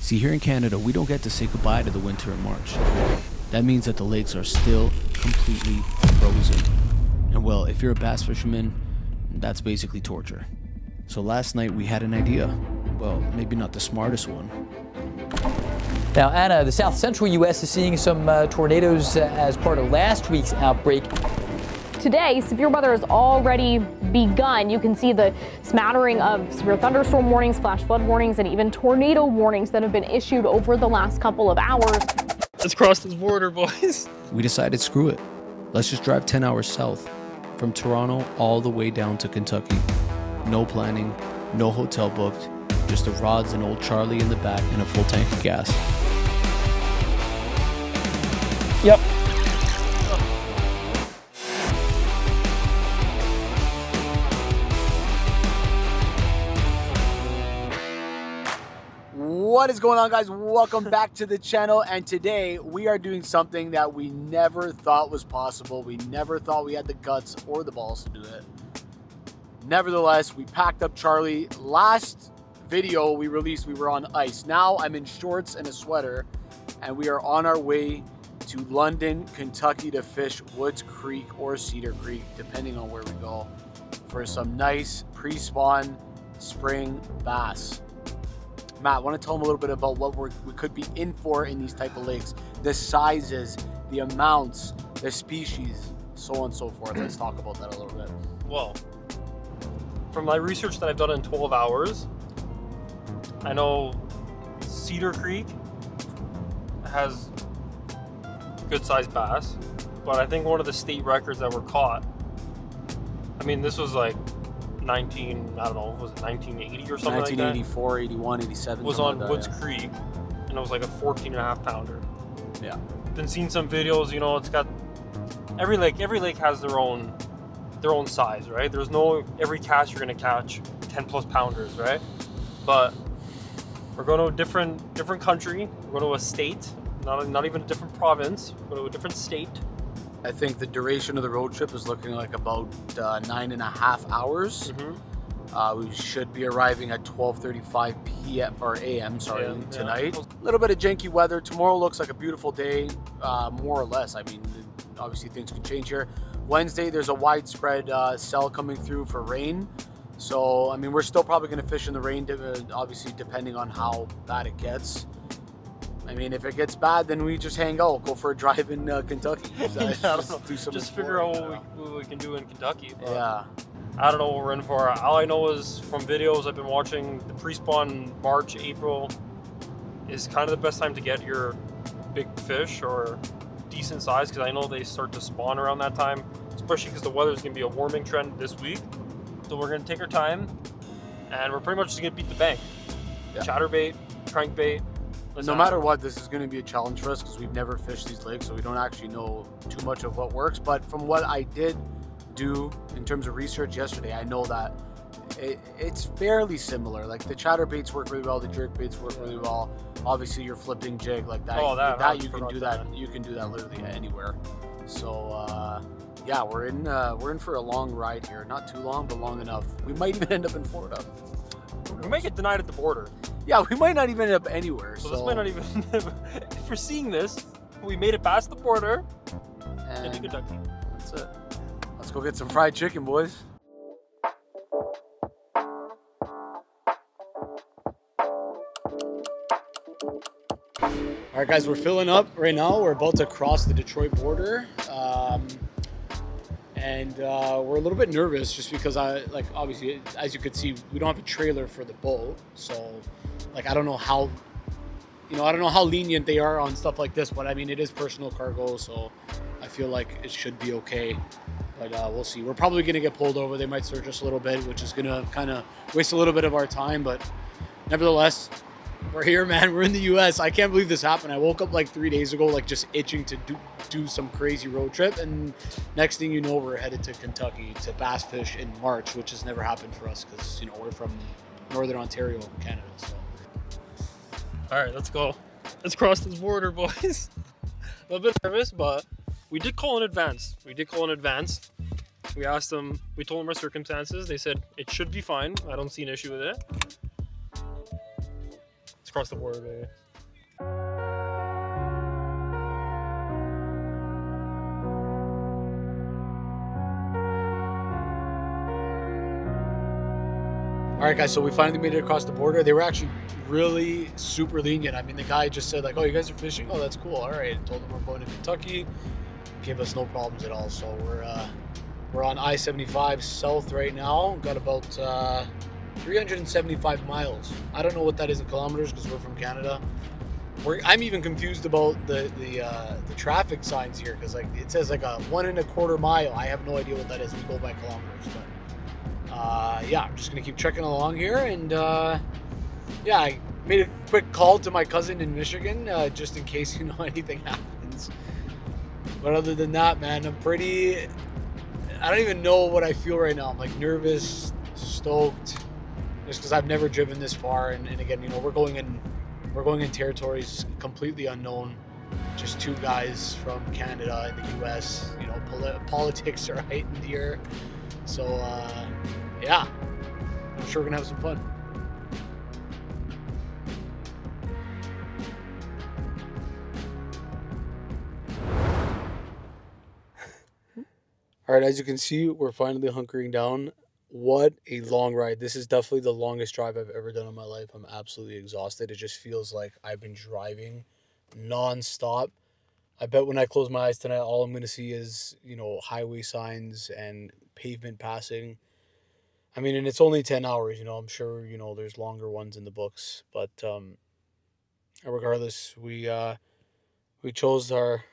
See, here in Canada, we don't get to say goodbye to the winter in March. That means that the lakes are still completely frozen. And well, if you're a bass fisherman, that's basically torture. So last night we had an idea. Well, maybe not the smartest one. Now, Anna, the south central U.S. is seeing some tornadoes as part of last week's outbreak. Today, severe weather has already begun. You can see the smattering of severe thunderstorm warnings, flash flood warnings, and even tornado warnings that have been issued over the last couple of hours. Let's cross this border, boys. We decided, screw it. Let's just drive 10 hours south, from Toronto all the way down to Kentucky. No planning, no hotel booked, just the rods and old Charlie in the back and a full tank of gas. Yep. What is going on, guys? Welcome back to the channel, and today we are doing something that we never thought was possible. We never thought we had the guts or the balls to do it. Nevertheless, we packed up Charlie. Last video we released, we were on ice. Now I'm in shorts and a sweater, and we are on our way to London, Kentucky to fish Woods Creek or Cedar Creek, depending on where we go, for some nice pre-spawn spring bass. Matt, want to tell them a little bit about what we could be in for in these type of lakes, the sizes, the amounts, the species, so on and so forth. Let's talk about that a little bit. Well, from my research that I've done in 12 hours, I know Cedar Creek has good sized bass, but I think one of the state records that were caught, I mean, this was like 19, I don't know, was it 1980 or something 1984, like that? 81, 87. Was on like Woods that, Creek, and it was like a 14.5 pounder. Yeah. Been seeing some videos, you know, it's got, every lake has their own size, right? There's no, every cast you're gonna catch 10 plus pounders, right? But we're going to a different country, we're going to a state, not even a different province, we're going to a different state. I think the duration of the road trip is looking like about 9.5 hours. Mm-hmm. We should be arriving at 12:35 p.m. or a.m. Sorry, tonight. Yeah. A little bit of janky weather. Tomorrow looks like a beautiful day, more or less. I mean, obviously things can change here. Wednesday, there's a widespread cell coming through for rain. So, I mean, we're still probably going to fish in the rain, obviously depending on how bad it gets. I mean, if it gets bad, then we just hang out, go for a drive in Kentucky. Just figure out what we can do in Kentucky. Yeah. I don't know what we're in for. All I know is from videos I've been watching, the pre-spawn March, April is kind of the best time to get your big fish or decent size, because I know they start to spawn around that time, especially because the weather's going to be a warming trend this week. So we're going to take our time, and we're pretty much just going to beat the bank. Yeah. Chatterbait, crankbait. No matter what, this is going to be a challenge for us because we've never fished these lakes, so we don't actually know too much of what works. But from what I did do in terms of research yesterday, I know that it's fairly similar. Like the chatterbaits work really well, the jerkbaits work really well. Obviously, your flipping jig like that. Oh, that you can do that. You can do that literally anywhere. So yeah, we're in for a long ride here. Not too long, but long enough. We might even end up in Florida. We might get denied at the border. Yeah, we might not even end up anywhere. So this might not even. If you're seeing this, we made it past the border into Kentucky. That's it. Let's go get some fried chicken, boys. All right, guys, we're filling up right now. We're about to cross the Detroit border. And we're a little bit nervous just because obviously, as you could see, we don't have a trailer for the boat. So I don't know how lenient they are on stuff like this, but I mean, it is personal cargo, so I feel like it should be okay. But we'll see. We're probably going to get pulled over. They might search us a little bit, which is going to kind of waste a little bit of our time. But nevertheless, we're here, man. We're in the U.S. I can't believe this happened. I woke up like 3 days ago, like just itching to do some crazy road trip. And next thing you know, we're headed to Kentucky to bass fish in March, which has never happened for us because, you know, we're from Northern Ontario, Canada. So. All right, let's go. Let's cross this border, boys. A little bit nervous, but we did call in advance. We asked them, we told them our circumstances. They said it should be fine. I don't see an issue with it. across the border, baby. All right, guys, so we finally made it across the border. They were actually really super lenient. I mean, the guy just said like, oh, you guys are fishing? Oh, that's cool. All right. Told them we're going to Kentucky. Gave us no problems at all. So we're on I-75 south right now. Got about 375 miles. I don't know what that is in kilometers because we're from Canada. I'm even confused about the traffic signs here because like it says like a 1 1/4 mile. I have no idea what that is. We go by kilometers, but yeah, I'm just gonna keep trekking along here, and yeah, I made a quick call to my cousin in Michigan just in case anything happens. But other than that, man, I don't even know what I feel right now. I'm like nervous, stoked, just because I've never driven this far, and again, we're going in territories completely unknown. Just two guys from Canada and the U.S. Politics are heightened here, so yeah, I'm sure we're gonna have some fun. All right, as you can see, we're finally hunkering down. What a long ride. This is definitely the longest drive I've ever done in my life. I'm absolutely exhausted. It just feels like I've been driving non-stop. I bet when I close my eyes tonight, all I'm going to see is, highway signs and pavement passing. I mean, and it's only 10 hours, I'm sure, there's longer ones in the books. But regardless, we chose our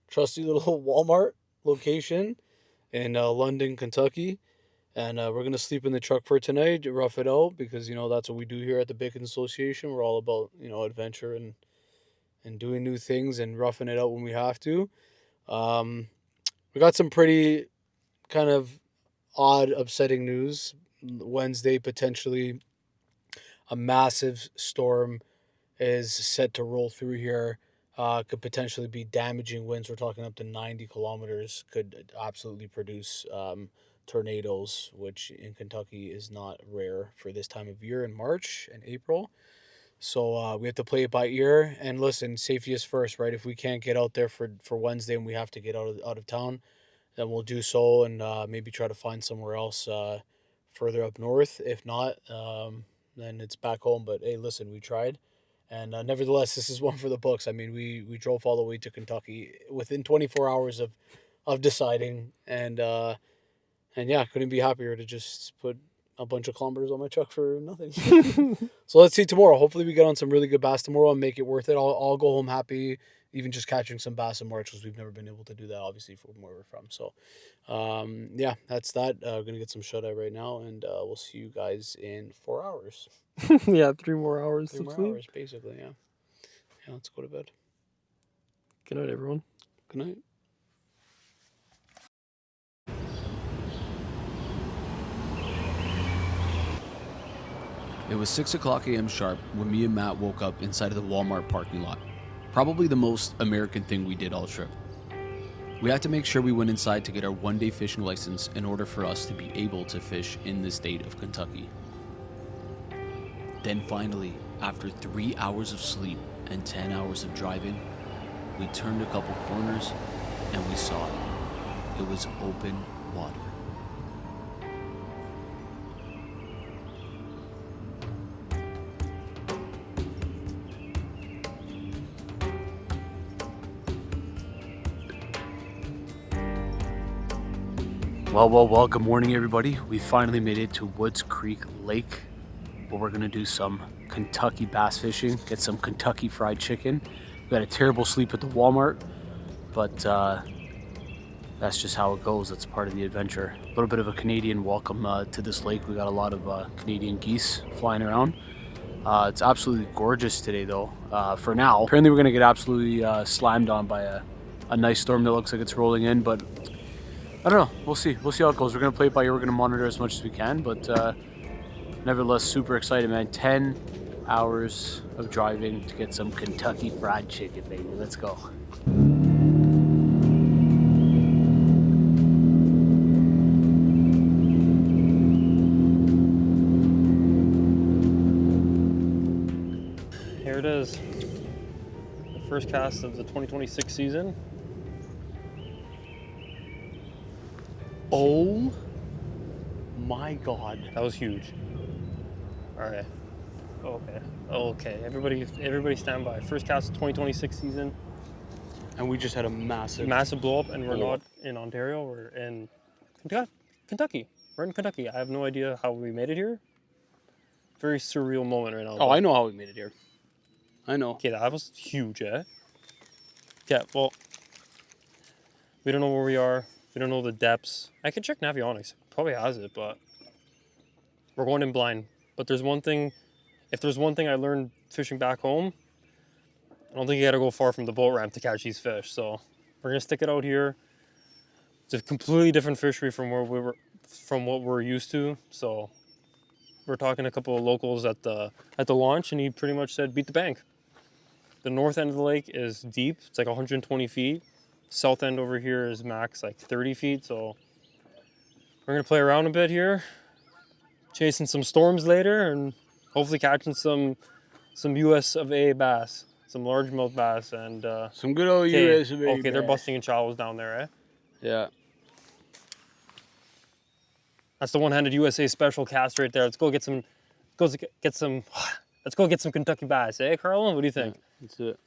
trusty little Walmart location in London, Kentucky. And we're going to sleep in the truck for tonight to rough it out because, that's what we do here at the Bacon Association. We're all about, adventure and doing new things and roughing it out when we have to. We got some pretty kind of odd, upsetting news. Wednesday, potentially a massive storm is set to roll through here. Could potentially be damaging winds. We're talking up to 90 kilometers. Could absolutely produce tornadoes, which in Kentucky is not rare for this time of year in March and April. So we have to play it by ear. And listen, safety is first, right? If we can't get out there for Wednesday and we have to get out of town, then we'll do so and maybe try to find somewhere else further up north. If not, then it's back home. But hey, listen, we tried. And nevertheless, this is one for the books. I mean, we drove all the way to Kentucky within 24 hours of deciding. And yeah, couldn't be happier to just put a bunch of kilometers on my truck for nothing. So let's see tomorrow. Hopefully we get on some really good bass tomorrow and make it worth it. I'll go home happy, even just catching some bass in March, because we've never been able to do that, obviously, from where we're from. So yeah, that's that. We're going to get some shut-eye right now, and we'll see you guys in 4 hours. Yeah, 3 more hours 3 of more sleep. hours, basically, yeah. Yeah, let's go to bed. Good night, everyone. Good night. It was 6 o'clock a.m. sharp when me and Matt woke up inside of the Walmart parking lot. Probably the most American thing we did all trip. We had to make sure we went inside to get our one-day fishing license in order for us to be able to fish in the state of Kentucky. Then finally, after 3 hours of sleep and 10 hours of driving, we turned a couple corners and we saw it. It was open water. Well, good morning, everybody. We finally made it to Woods Creek Lake, where we're gonna do some Kentucky bass fishing, get some Kentucky fried chicken. We had a terrible sleep at the Walmart, but that's just how it goes. That's part of the adventure. A little bit of a Canadian welcome to this lake. We got a lot of Canadian geese flying around. It's absolutely gorgeous today, though, for now. Apparently we're gonna get absolutely slammed on by a nice storm that looks like it's rolling in, but I don't know. We'll see how it goes. We're gonna play it by ear. We're gonna monitor as much as we can, but nevertheless, super excited, man. 10 hours of driving to get some Kentucky fried chicken, baby. Let's go. here it is. The first cast of the 2026 season. Oh my God. That was huge. All right. Okay. Okay. Everybody stand by. First cast of 2026 season. And we just had a Massive blow up, and we're blow not in Ontario. We're in Kentucky. We're in Kentucky. I have no idea how we made it here. Very surreal moment right now. Oh, I know how we made it here. I know. Okay, that was huge, eh? Yeah, well, we don't know where we are. We don't know the depths. I can check Navionics. Probably has it, but we're going in blind. But there's one thing, if there's one thing I learned fishing back home, I don't think you gotta go far from the boat ramp to catch these fish. So we're gonna stick it out here. It's a completely different fishery from what we're used to. So we're talking to a couple of locals at the launch, and he pretty much said, beat the bank. The north end of the lake is deep. It's like 120 feet. South end over here is max like 30 feet. So we're gonna play around a bit here, chasing some storms later, and hopefully catching some U.S.A. bass, some largemouth bass, and Some good old U.S.A. Okay, they're busting in shallows down there, eh? Yeah. That's the one-handed U.S.A. special cast right there. Let's go get some. Let's go get some Kentucky bass, eh, Carlin? What do you think? Yeah, that's it.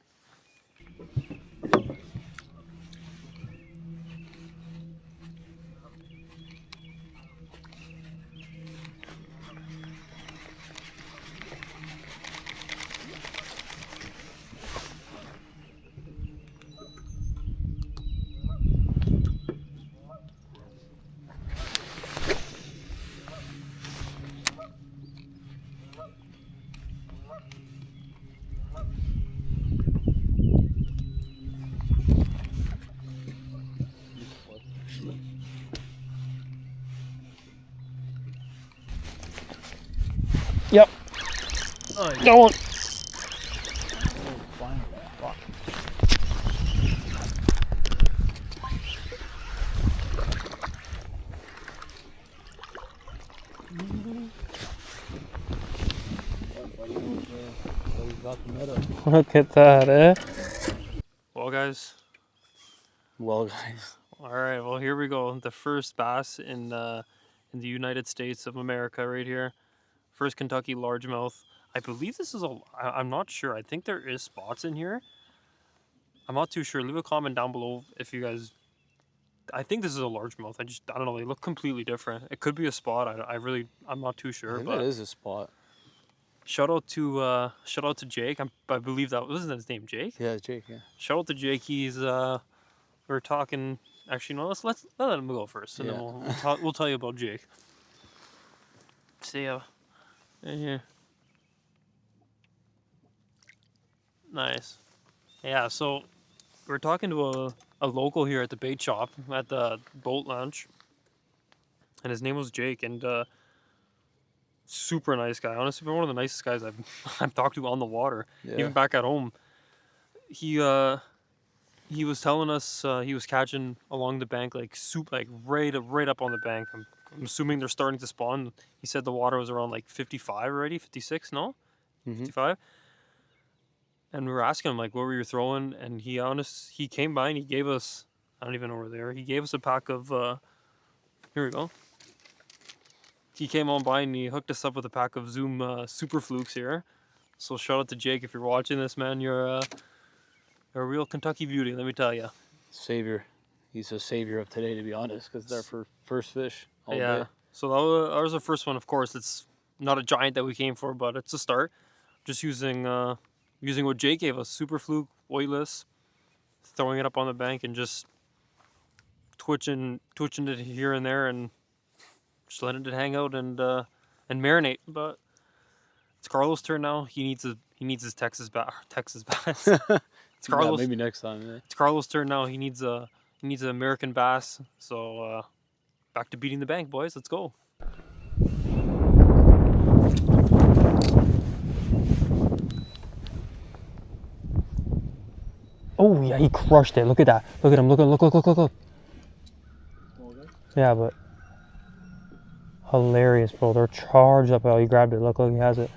Yep. Go on. Look at that, eh? Well, guys. Well, guys. All right. Well, here we go. The first bass in the United States of America, right here. First Kentucky largemouth. I believe this is I'm not sure. I think there is spots in here. I'm not too sure. Leave a comment down below if you guys. I think this is a largemouth. I don't know. They look completely different. It could be a spot. I'm not too sure. I think but that is a spot. shout out to Jake. I believe that wasn't his name, Jake. Yeah, Jake. Yeah. Shout out to Jake. He's we're talking. Actually, no. Let's let him go first, and then we'll tell you about Jake. See ya. Right here. Nice. Yeah. So we're talking to a local here at the bait shop at the boat launch, and his name was Jake, and super nice guy. Honestly, one of the nicest guys I've talked to on the water. Yeah. Even back at home, he was telling us he was catching along the bank, like right up on the bank. I'm assuming they're starting to spawn. He said the water was around like 55 already, 56, no? 55. And we were asking him like, what were you throwing? And he came by and he gave us, I don't even know where they are. He gave us a pack of, here we go. He came on by and he hooked us up with a pack of Zoom Super Flukes here. So shout out to Jake if you're watching this, man. You're a real Kentucky beauty, let me tell you. Savior. He's a savior of today, to be honest, because they're for first fish. All Yeah. day. So that was the first one. Of course, it's not a giant that we came for, but it's a start. Just using what Jake gave us, Super Fluke, weightless, throwing it up on the bank and just twitching it here and there and just letting it hang out and marinate. But it's Carlos' turn now. He needs his Texas bass. It's Carlos. Yeah, maybe next time. Yeah. It's Carlos' turn now. He needs an American bass. So back to beating the bank, boys. Let's go. Oh yeah, he crushed it. Look at that. Look at him. Look. Yeah, but hilarious, bro. They're charged up. Oh, he grabbed it. Look, he has it.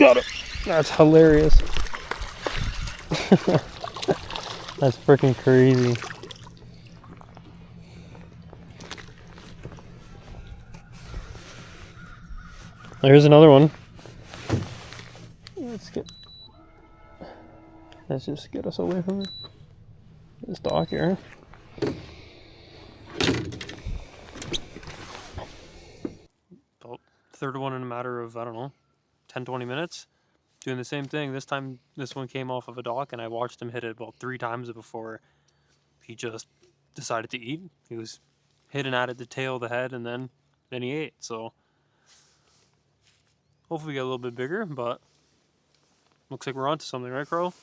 Got it. That's hilarious. That's freaking crazy. Here's another one. Let's just get us away from this dock here. About third one in a matter of, I don't know, 10, 20 minutes. Doing the same thing. This time, this one came off of a dock, and I watched him hit it about 3 times before he just decided to eat. He was hitting at it, the tail, the head, and then he ate. So hopefully we get a little bit bigger, but looks like we're onto something, right, Carl?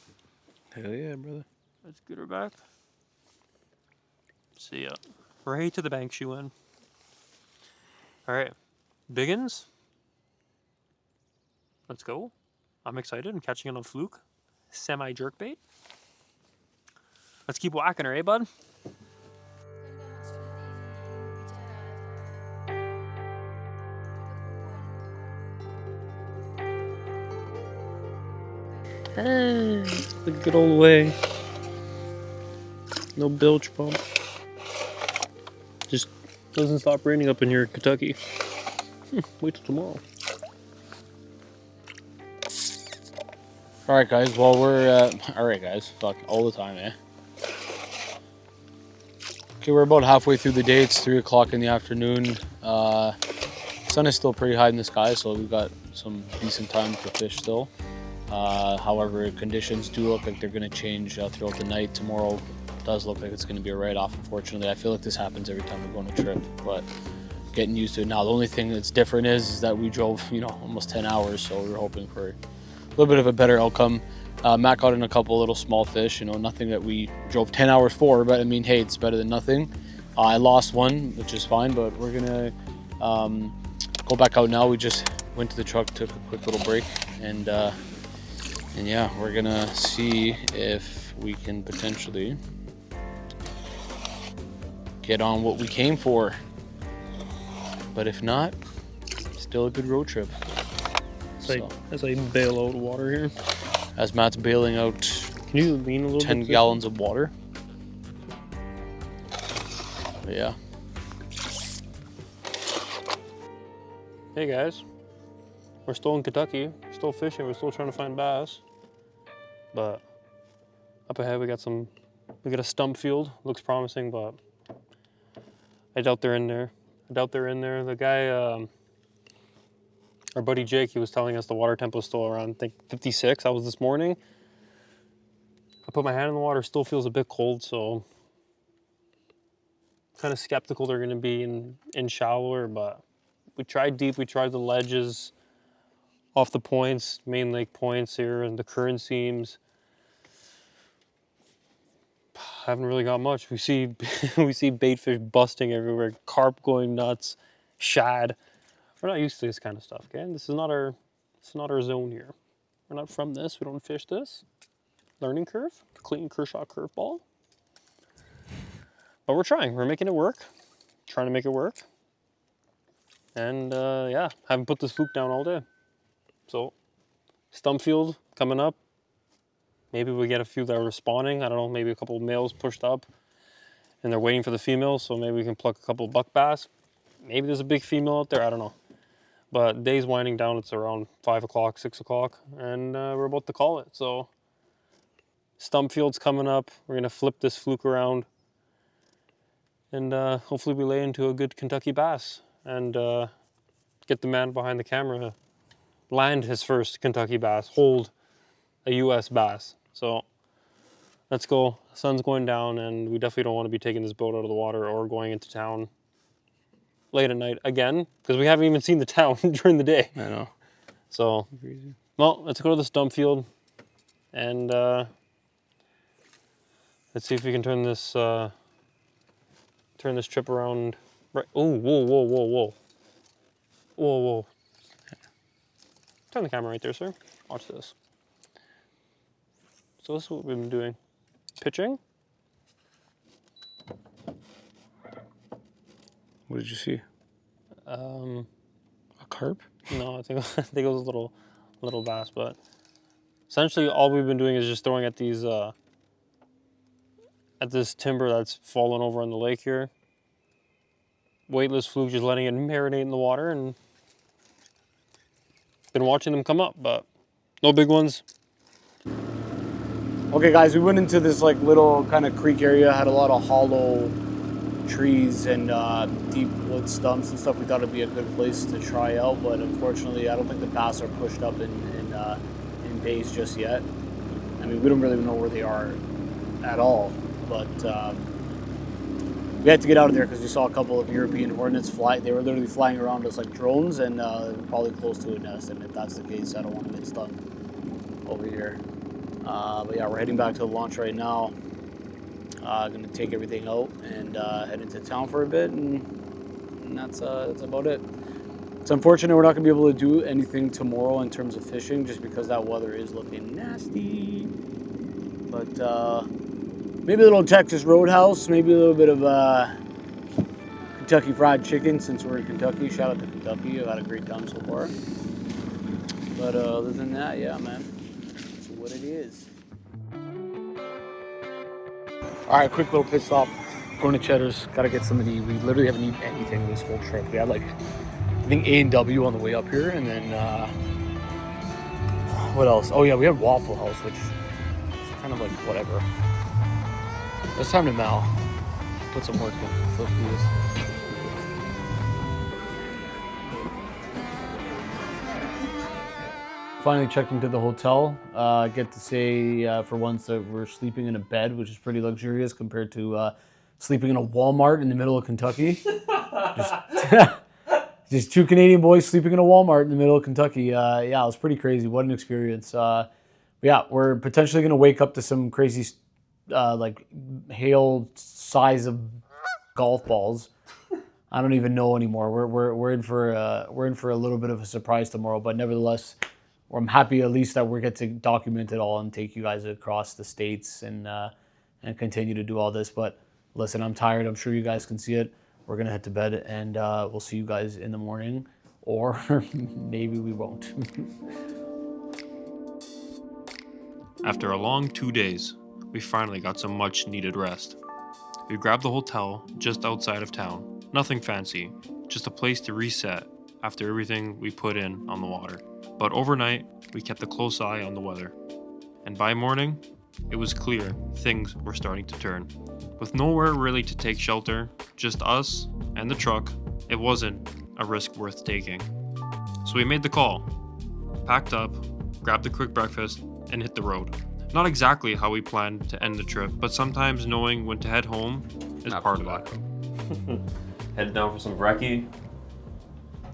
Hell yeah, brother. Let's get her back. See ya. Right to the bank she went. All right, biggins. Let's go. I'm excited. I'm catching it on fluke. Semi jerkbait. Let's keep whacking her, eh, bud? The good old way. No bilge pump. Just doesn't stop raining up in here in Kentucky. Wait till tomorrow. All right, guys. Well, we're all right, guys. Fuck all the time, eh? Okay, we're about halfway through the day. It's 3 o'clock in the afternoon. Sun is still pretty high in the sky, so we've got some decent time to fish still. However, conditions do look like they're going to change throughout the night. Tomorrow does look like it's going to be a write-off, unfortunately. I feel like this happens every time we go on a trip, but getting used to it now. The only thing that's different is that we drove, almost 10 hours, so we were hoping for a little bit of a better outcome. Matt got in a couple little small fish, nothing that we drove 10 hours for, but I mean, hey, it's better than nothing. I lost one, which is fine, but we're gonna go back out now. We just went to the truck, took a quick little break, and yeah, we're gonna see if we can potentially get on what we came for. But if not, still a good road trip. As I bail out water here. As Matt's bailing out Can you lean a little 10 bit? gallons of water. But yeah. Hey guys, we're still in Kentucky. We're still fishing. We're still trying to find bass. But up ahead we got a stump field. Looks promising, but I doubt they're in there. The guy, our buddy Jake, he was telling us the water temp was still around, I think 56. I was this morning. I put my hand in the water, still feels a bit cold, so kind of skeptical they're going to be in shallower, but we tried deep. We tried the ledges off the points, main lake points here, and the current seams. Haven't really got much. We see bait fish busting everywhere, carp going nuts, shad. We're not used to this kind of stuff, okay? This is not our zone here. We're not from this. We don't fish this. Learning curve, Clayton Kershaw curveball. But we're trying. We're making it work. Trying to make it work. And yeah, haven't put this fluke down all day. So, stump field coming up. Maybe we get a few that are respawning. I don't know, maybe a couple of males pushed up and they're waiting for the females, so maybe we can pluck a couple of buck bass. Maybe there's a big female out there, I don't know. But day's winding down, it's around 5 o'clock, 6 o'clock, and we're about to call it. So, stump field's coming up. We're gonna flip this fluke around and hopefully we lay into a good Kentucky bass and get the man behind the camera land his first Kentucky bass, hold a U.S. bass. So let's go. Sun's going down and we definitely don't want to be taking this boat out of the water or going into town late at night again, because we haven't even seen the town during the day. I know. So, well, let's go to the stump field and let's see if we can turn this trip around. Right. Oh, whoa. Turn the camera right there, sir. Watch this. So this is what we've been doing. Pitching. What did you see? A carp? No, I think it was a little little bass, but essentially all we've been doing is just throwing at these at this timber that's fallen over in the lake here. Weightless fluke, just letting it marinate in the water, and been watching them come up, but no big ones. Okay guys, we went into this like little kind of creek area, had a lot of hollow trees and deep wood stumps and stuff. We thought it'd be a good place to try out, but unfortunately I don't think the bass are pushed up in bays just yet. I mean, we don't really know where they are at all, but we had to get out of there because we saw a couple of European hornets fly. They were literally flying around us like drones, and they were probably close to a nest, and if that's the case, I don't want to get stung over here. But yeah, we're heading back to the launch right now. Gonna take everything out and head into town for a bit, and that's about it. It's unfortunate we're not gonna be able to do anything tomorrow in terms of fishing, just because that weather is looking nasty. But maybe a little Texas Roadhouse, maybe a little bit of Kentucky Fried Chicken since we're in Kentucky. Shout out to Kentucky. I've had a great time so far. But other than that, yeah, man, that's what it is. All right, quick little pit stop. Going to Cheddar's. Got to get some of the. We literally haven't eaten anything this whole trip. We had like, I think A&W on the way up here, and then what else? Oh yeah, we had Waffle House, which is kind of like whatever. It's time to now put some work in. So let's do this. Finally checked into the hotel. Get to say for once that we're sleeping in a bed, which is pretty luxurious compared to sleeping in a Walmart in the middle of Kentucky. Just two Canadian boys sleeping in a Walmart in the middle of Kentucky. Yeah, it was pretty crazy. What an experience. Yeah, we're potentially going to wake up to some crazy like hail size of golf balls. I don't even know anymore. We're in for a little bit of a surprise tomorrow, but nevertheless, I'm happy at least that we get to document it all and take you guys across the states and continue to do all this. But listen, I'm tired. I'm sure you guys can see it. We're gonna head to bed, and we'll see you guys in the morning, or maybe we won't. After a long 2 days, we finally got some much needed rest. We grabbed the hotel just outside of town. Nothing fancy, just a place to reset after everything we put in on the water. But overnight, we kept a close eye on the weather. And by morning, it was clear things were starting to turn. With nowhere really to take shelter, just us and the truck, it wasn't a risk worth taking. So we made the call, packed up, grabbed a quick breakfast, and hit the road. Not exactly how we planned to end the trip, but sometimes knowing when to head home is part of that. Head down for some brekkie.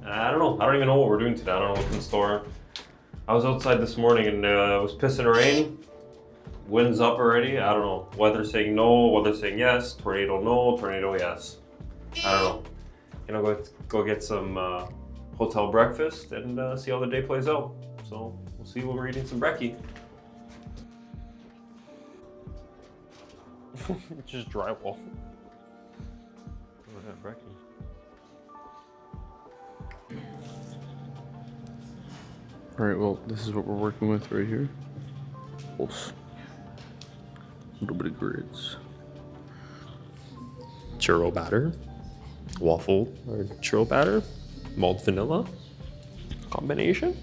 I don't know. I don't even know what we're doing today. I don't know what's in store. I was outside this morning and it was pissing rain. Wind's up already. I don't know. Weather saying no, weather saying yes. Tornado no, tornado yes. I don't know. You know, go get some hotel breakfast and see how the day plays out. So we'll see when we're eating some brekkie. It's just drywall. Oh, yeah, brekkie. All right, well, this is what we're working with right here. A little bit of grits. Churro batter, waffle or churro batter, malt vanilla combination.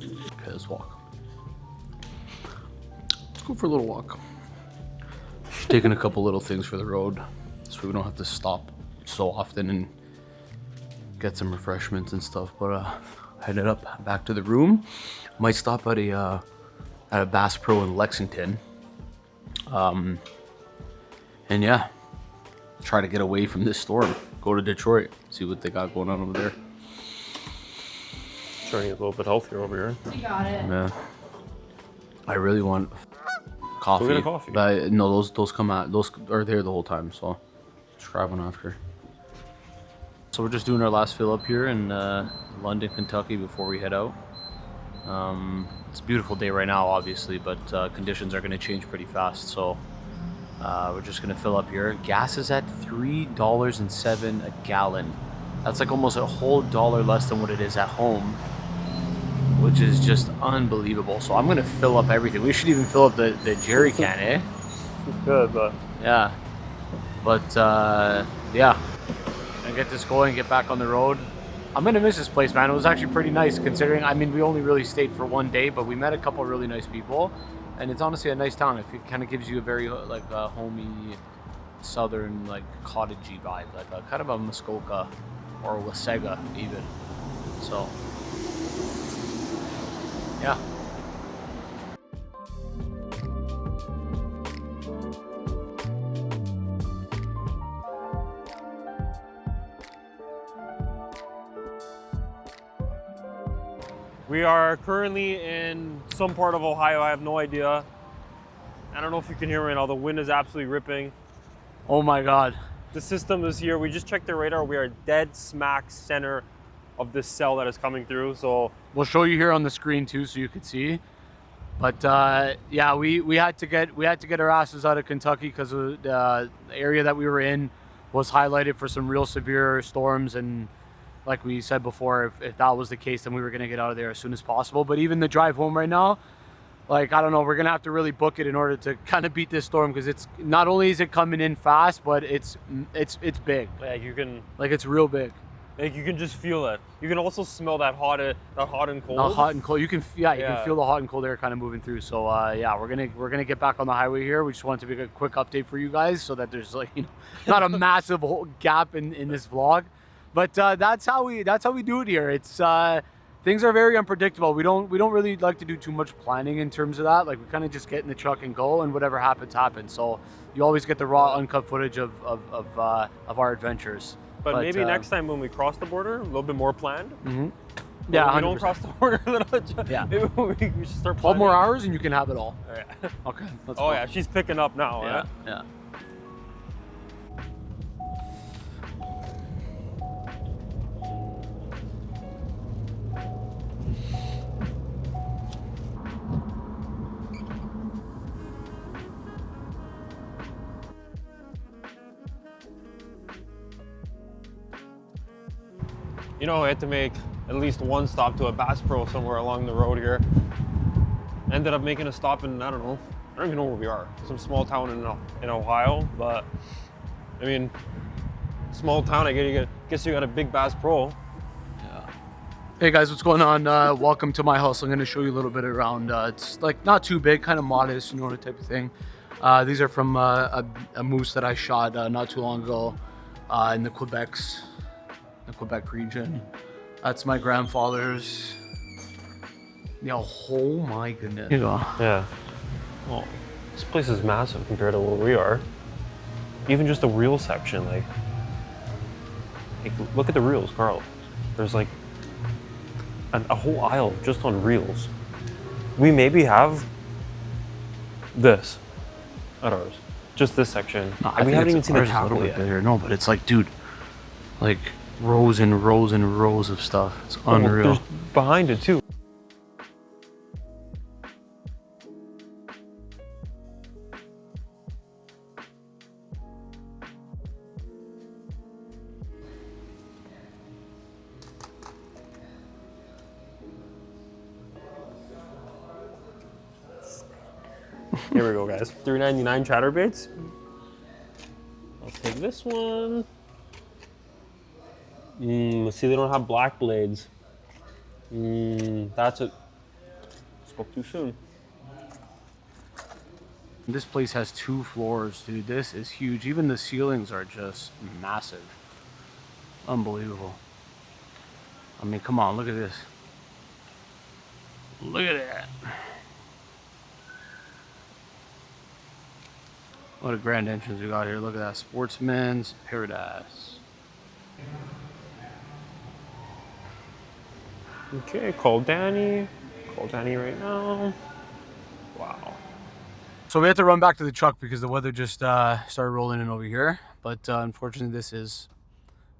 Okay, let's walk. Let's go for a little walk. Just taking a couple little things for the road so we don't have to stop so often and get some refreshments and stuff, but headed up back to the room. Might stop at a Bass Pro in Lexington, and yeah, try to get away from this storm. Go to Detroit, see what they got going on over there. Trying to get a little bit healthier over here. You got it. Yeah, I really want coffee. Go get a coffee. But no, those come out. Those are there the whole time, so just grab one after. So we're just doing our last fill up here in London, Kentucky before we head out. It's a beautiful day right now, obviously, but conditions are going to change pretty fast. So we're just going to fill up here. Gas is at $3.07 a gallon. That's like almost a whole dollar less than what it is at home. which is just unbelievable. So I'm gonna fill up everything. We should even fill up the jerry can, eh? Good, but Yeah. But yeah, and get this going, get back on the road. I'm gonna miss this place, man. It was actually pretty nice considering, I mean, we only really stayed for one day, but we met a couple of really nice people, and it's honestly a nice town. It kind of gives you a very like homey, southern, like cottagey vibe, like a kind of a Muskoka or Wasaga even. So yeah. We are currently in some part of Ohio. I have no idea. I don't know if you can hear me right now. The wind is absolutely ripping. Oh my God. The system is here. We just checked the radar. We are dead smack center of this cell that is coming through. So we'll show you here on the screen too, so you could see. But yeah, we had to get our asses out of Kentucky because the area that we were in was highlighted for some real severe storms, and like we said before, if that was the case, then we were gonna get out of there as soon as possible. But even the drive home right now, like, I don't know, we're gonna have to really book it in order to kind of beat this storm, because it's not only is it coming in fast, but it's big. like you can, Like, it's real big. like you can just feel it. You can also smell that hot and cold. The hot and cold. You can can feel the hot and cold air kind of moving through. So yeah, we're gonna get back on the highway here. We just wanted to make a quick update for you guys so that there's, like, you know, not a massive whole gap in this vlog. But that's how we do it here. It's things are very unpredictable. We don't really like to do too much planning in terms of that. Like, we kind of just get in the truck and go, and whatever happens, happens. So you always get the raw, uncut footage of our adventures. But maybe next time when we cross the border, a little bit more planned. Mm-hmm. Yeah, we don't cross the border a little. Yeah. Maybe we should start 12 planning. more hours and you can have it all. Oh, yeah. Okay. Let's Oh go. yeah, she's picking up now. Yeah. Yeah. You know, I had to make at least one stop to a Bass Pro somewhere along the road here. Ended up making a stop in, I don't even know where we are. Some small town in Ohio, but I mean, small town, I guess you got a big Bass Pro. Yeah. Hey guys, what's going on? Welcome to my house. I'm going to show you a little bit around. It's like not too big, kind of modest, you know, the type of thing. These are from a moose that I shot not too long ago in the Quebec region. That's my grandfather's. Yeah, oh my goodness. Here you go. Yeah. Oh, this place is massive compared to where we are. Even just the reel section, like look at the reels, Carl. There's like a whole aisle just on reels. We maybe have this at ours. Just this section. No, we haven't even seen the tackle yet. No, but it's like, dude, like rows and rows and rows of stuff. It's unreal. There's behind it too. Here we go, guys. $3.99 chatterbaits. I'll take this one. See, they don't have black blades. That's it. Spoke too soon. This place has 2 floors, dude. This is huge. Even the ceilings are just massive. Unbelievable. I mean, come on, look at this. Look at that. What a grand entrance we got here. Look at that. Sportsman's Paradise. Okay, call Danny. Call Danny right now. Wow. So we had to run back to the truck because the weather just started rolling in over here. But unfortunately, this is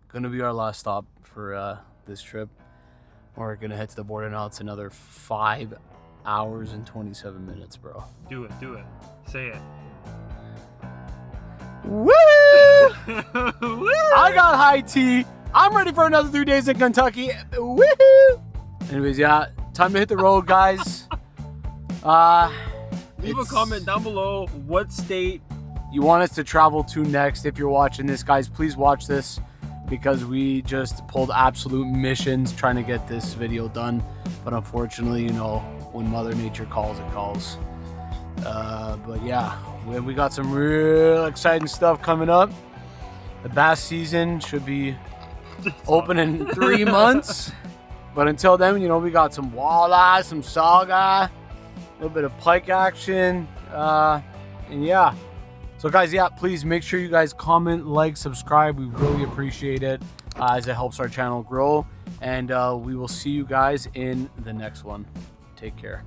going to be our last stop for this trip. We're going to head to the border now. It's another 5 hours and 27 minutes, bro. Do it. Say it. Woo! I got high tea. I'm ready for another 3 days in Kentucky. Woohoo! Anyways, yeah, time to hit the road, guys. Leave a comment down below what state you want us to travel to next. If you're watching this, guys, please watch this, because we just pulled absolute missions trying to get this video done. But unfortunately, you know, when Mother Nature calls, it calls. But yeah, we got some real exciting stuff coming up. The bass season should be open in 3 months. But until then, you know, we got some walleye, some sauga, a little bit of pike action, and yeah. So guys, yeah, please make sure you guys comment, like, subscribe. We really appreciate it, as it helps our channel grow. And we will see you guys in the next one. Take care.